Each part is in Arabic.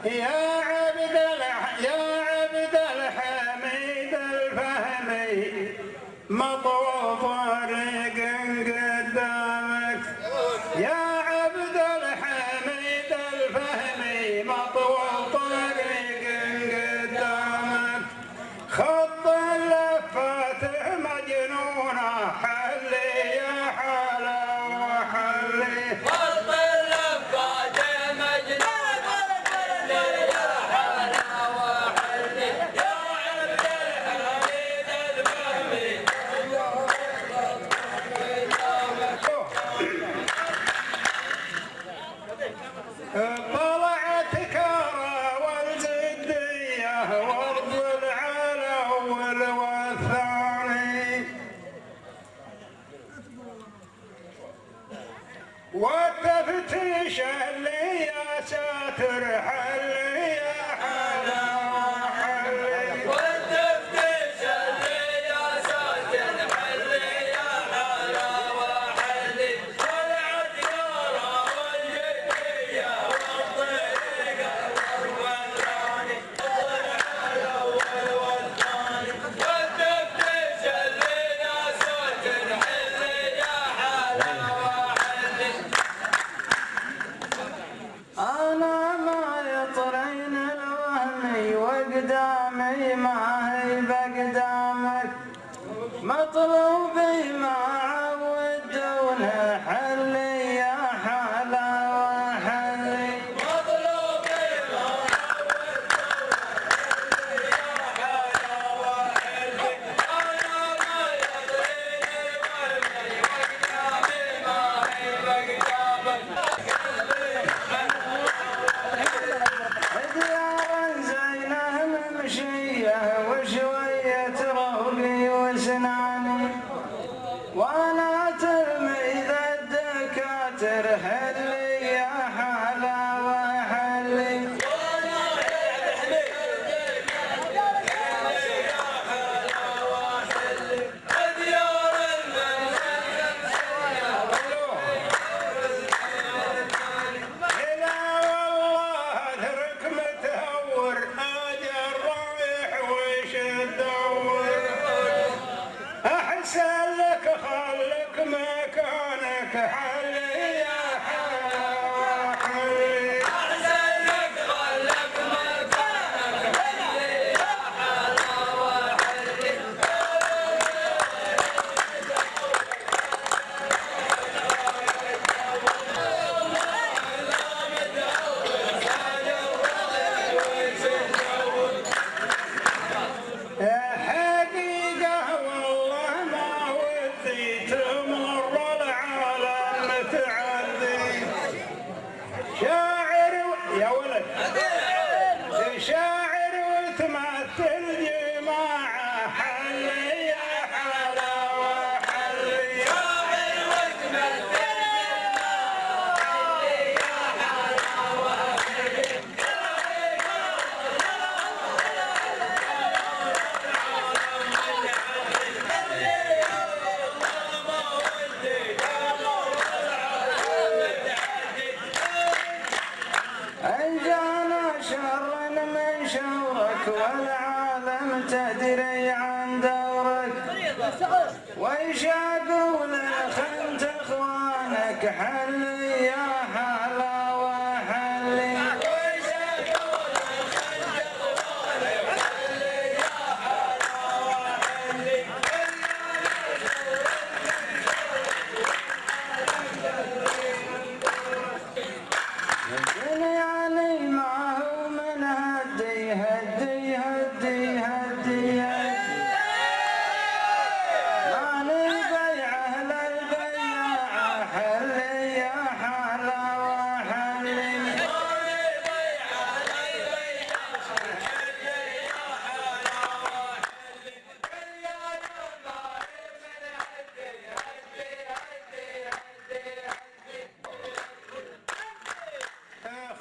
يا عبد الحميد الفهمي مطوى طريق قدامك، يا عبد الحميد الفهمي مطوى طريق قدامك، خط اللفات مجنونة حلي يا حلا وحلي، خط اللفات مجنونة حلي يا حلا وحلي، يا عبد الحميد الفهمي طلعت كارا والجدية وارض العلول والثاني، والتفتيش اللي يا ساتر حلي يا حلا وحلي، والتفتيش اللي يا ساتر حلي يا حلا وحلي، طلعت كارا والجدية والطريق والثاني، الأول والثاني، والتفتيش اللي يا ساتر حلي يا حلا وحلي. أنا ما يطرين الوهمي وقدامي ما هي بقدامك، مطلوبي ما عودونا حلي يا حلا وحلي، مطلوبي ما عودونا يا حلا وحلي، أنا ما يطريني الوهمي وقدامي ما هي بقدامك. ديارا زينة ممشية وشوية روقي وسناني، وانا تلميذ الدكاتر حلي يا حلا وحلي، ديار المنزل هلا والله اترك متهور اجل رايح وش تدور، احسن لك خلك مكانك حلي يا حلا وحلي، أحسن لك خلك مكانك حلي يا حلا وحلي. حقيقة والله ما ودي تمر العالم متعدي، شاعر يا ولد شاعر وتمثل جماعة حلي يا حلا وحلي، شاعر وتمثل حلي يا حلا وحلي. إن جانا شر من شورك والعالم تدري عن دورك، وإيش أقول خنت إخوانك حلي يا حلا وحلي، الدنيا لي ما هو من هدي هدي هدي هدي هدي، ماني بيعه للبياعة حلي يا حلا وحلي،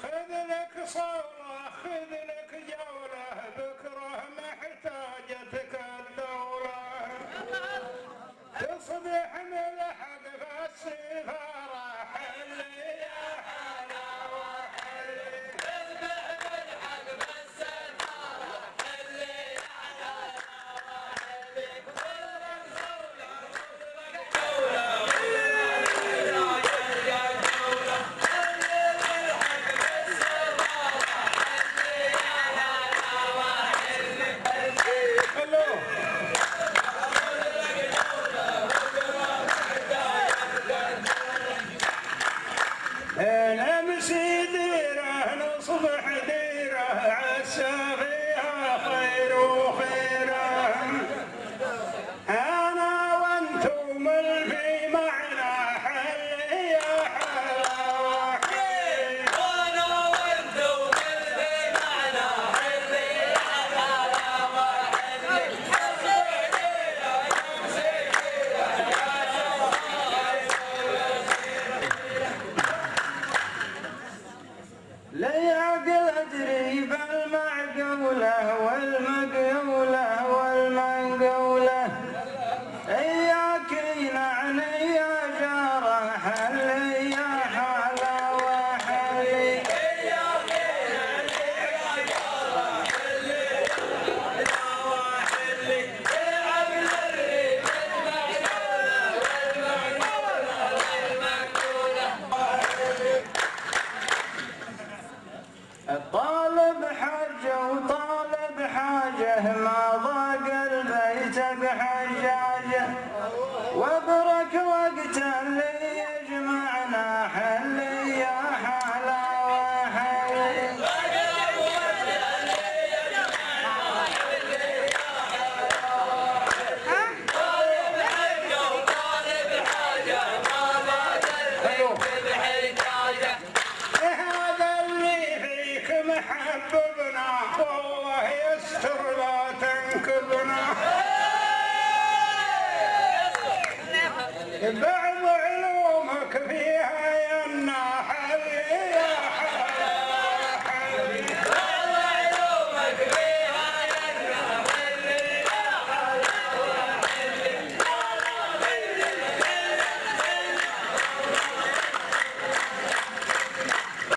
خذ لك صولة خذ لك جولة بكرة محتاجتك الدولة، تصبح ملحق في السفارة حلي يا حلا وحلي، تصبح ديره عسى فيها خير وخيره. أنا وأنتم اللي معنا حل يا حلاوة حل. أنا وأنتم اللي معنا حل يا حلاوة حل. لي عقل أدري بالمعقولة والمقولة والمنقولة. إياك نعني يا جاره حل يا حلاوة حل. الطالب حجة وطالب حاجة ما ضاق البيت بحجاجه. وابرك وقت اللي يجمعنا حل يا حلاوة حل. هذا اللي فيك محببنا والله يستر لا تنكبنا. بعض علومك في